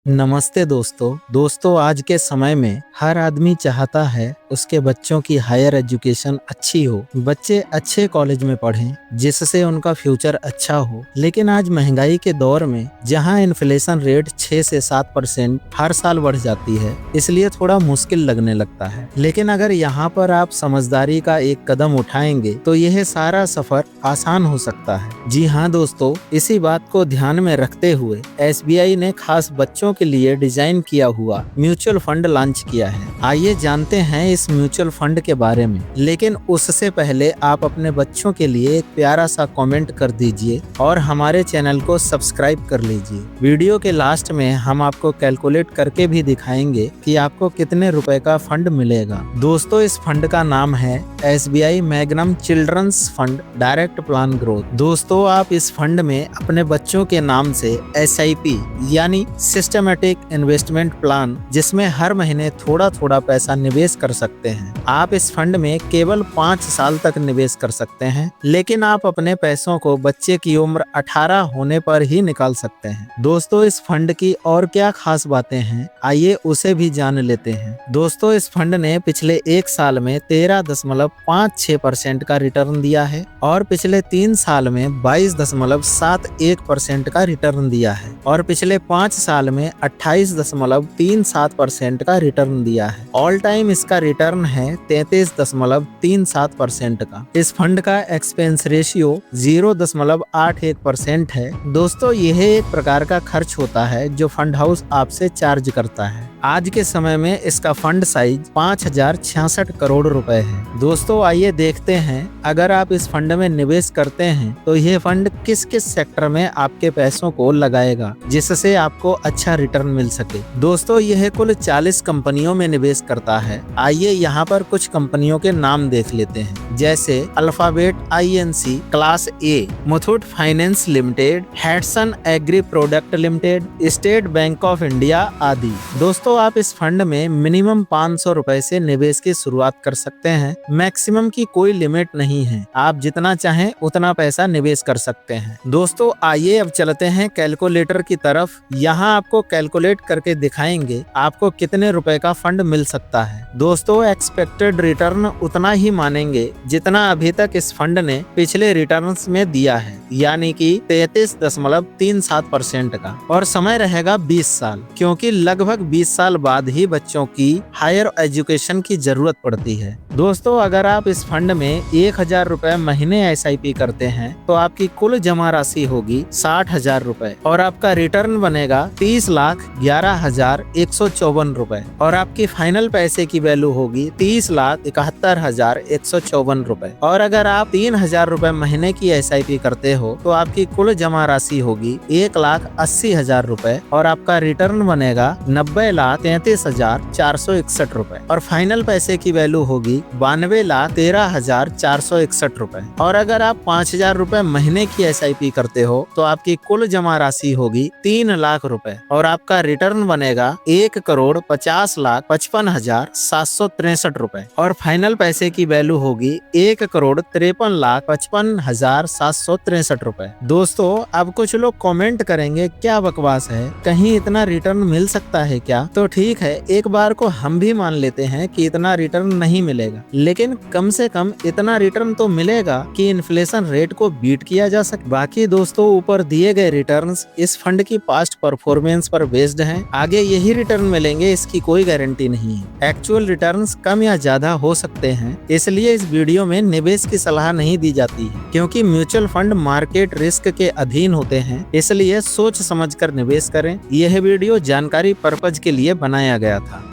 नमस्ते दोस्तों आज के समय में हर आदमी चाहता है उसके बच्चों की हायर एजुकेशन अच्छी हो, बच्चे अच्छे कॉलेज में पढ़ें जिससे उनका फ्यूचर अच्छा हो। लेकिन आज महंगाई के दौर में जहां इन्फ्लेशन रेट 6 से 7% हर साल बढ़ जाती है, इसलिए थोड़ा मुश्किल लगने लगता है। लेकिन अगर यहाँ पर आप समझदारी का एक कदम उठाएंगे तो यह सारा सफर आसान हो सकता है। जी हाँ दोस्तों, इसी बात को ध्यान में रखते हुए SBI ने खास बच्चों के लिए डिजाइन किया हुआ म्यूचुअल फंड लॉन्च किया है। आइए जानते हैं इस म्यूचुअल फंड के बारे में। लेकिन उससे पहले आप अपने बच्चों के लिए एक प्यारा सा कमेंट कर दीजिए और हमारे चैनल को सब्सक्राइब कर लीजिए। वीडियो के लास्ट में हम आपको कैलकुलेट करके भी दिखाएंगे कि आपको कितने रुपए का फंड मिलेगा। दोस्तों, इस फंड का नाम है SBI Magnum children's fund direct plan growth. दोस्तों, आप इस फंड में अपने बच्चों के नाम से SIP यानी सिस्टमेटिक इन्वेस्टमेंट प्लान, जिसमें हर महीने थोड़ा थोड़ा पैसा निवेश कर सकते हैं। आप इस फंड में केवल 5 साल तक निवेश कर सकते हैं, लेकिन आप अपने पैसों को बच्चे की उम्र 18 होने पर ही निकाल सकते हैं। दोस्तों, इस फंड की और क्या खास बातें हैं, आइए उसे भी जान लेते हैं। दोस्तों, इस फंड ने पिछले 1 साल में 13.56% का रिटर्न दिया है और पिछले 3 साल में 22.71% का रिटर्न दिया है और पिछले 5 साल में 28.37% का रिटर्न दिया है। ऑल टाइम इसका रिटर्न है 33.37% का। इस फंड का एक्सपेंस रेशियो 0.81% है। दोस्तों, यह एक प्रकार का खर्च होता है जो फंड हाउस आपसे चार्ज करता है। आज के समय में इसका फंड साइज 5066 करोड़ रुपए है। दोस्तों, आइए देखते हैं अगर आप इस फंड में निवेश करते हैं तो यह फंड किस किस सेक्टर में आपके पैसों को लगाएगा जिससे आपको अच्छा रिटर्न मिल सके। दोस्तों, यह कुल 40 कंपनियों में निवेश करता है। आइए यहाँ पर कुछ कंपनियों के नाम देख लेते हैं, जैसे alphabet INC class A, Muthoot finance limited, Hatsun agree product limited, state bank of India आदि। दोस्तों, आप इस फंड में मिनिमम 500 रुपए से निवेश की शुरुआत कर सकते हैं। मैक्सिमम की कोई लिमिट नहीं है, आप जितना चाहें उतना पैसा निवेश कर सकते हैं। दोस्तों, आइए अब चलते हैं कैलकुलेटर की तरफ। यहाँ आपको कैलकुलेट करके दिखाएंगे आपको कितने रुपए का फंड मिल सकता है। दोस्तों, एक्सपेक्टेड रिटर्न उतना ही मानेंगे जितना अभी तक इस फंड ने पिछले रिटर्न्स में दिया है, यानी कि 33.37% का, और समय रहेगा 20 साल, क्योंकि लगभग 20 साल बाद ही बच्चों की हायर एजुकेशन की जरूरत पड़ती है। दोस्तों, अगर आप इस फंड में 1000 रुपए महीने SIP करते हैं तो आपकी कुल जमा राशि होगी 60,000 रुपए और आपका रिटर्न बनेगा 30,11,154 रुपए और आपकी फाइनल पैसे की वैल्यू होगी 30,71,154 रुपए। और अगर आप 3,000 रुपए महीने की SIP करते हो तो आपकी कुल जमा राशि होगी 1,80,000 रुपए और आपका रिटर्न बनेगा 90,33,461 रुपए और फाइनल पैसे की वैल्यू होगी 92,13,461 रुपए। और अगर आप 5,000 रुपए महीने की SIP करते हो तो आपकी कुल जमा राशि होगी 3 लाख रुपए और आपका रिटर्न बनेगा 1,55,55,763 रुपए और फाइनल पैसे की वैल्यू होगी 1,53,55,763 रुपए। दोस्तों, अब कुछ लोग कमेंट करेंगे क्या बकवास है, कहीं इतना रिटर्न मिल सकता है क्या? तो ठीक है, एक बार को हम भी मान लेते हैं कि इतना रिटर्न नहीं मिलेगा, लेकिन कम से कम इतना रिटर्न तो मिलेगा कि इन्फ्लेशन रेट को बीट किया जा सके। बाकी दोस्तों, ऊपर दिए गए रिटर्न्स इस फंड की पास्ट परफॉर्मेंस पर बेस्ड हैं। आगे यही रिटर्न मिलेंगे इसकी कोई गारंटी नहीं है। एक्चुअल रिटर्न्स कम या ज्यादा हो सकते हैं, इसलिए इस वीडियो में निवेश की सलाह नहीं दी जाती है, क्योंकि म्यूचुअल फंड मार्केट रिस्क के अधीन होते हैं, इसलिए सोच समझकर निवेश करें। यह वीडियो जानकारी पर्पज के लिए बनाया गया था।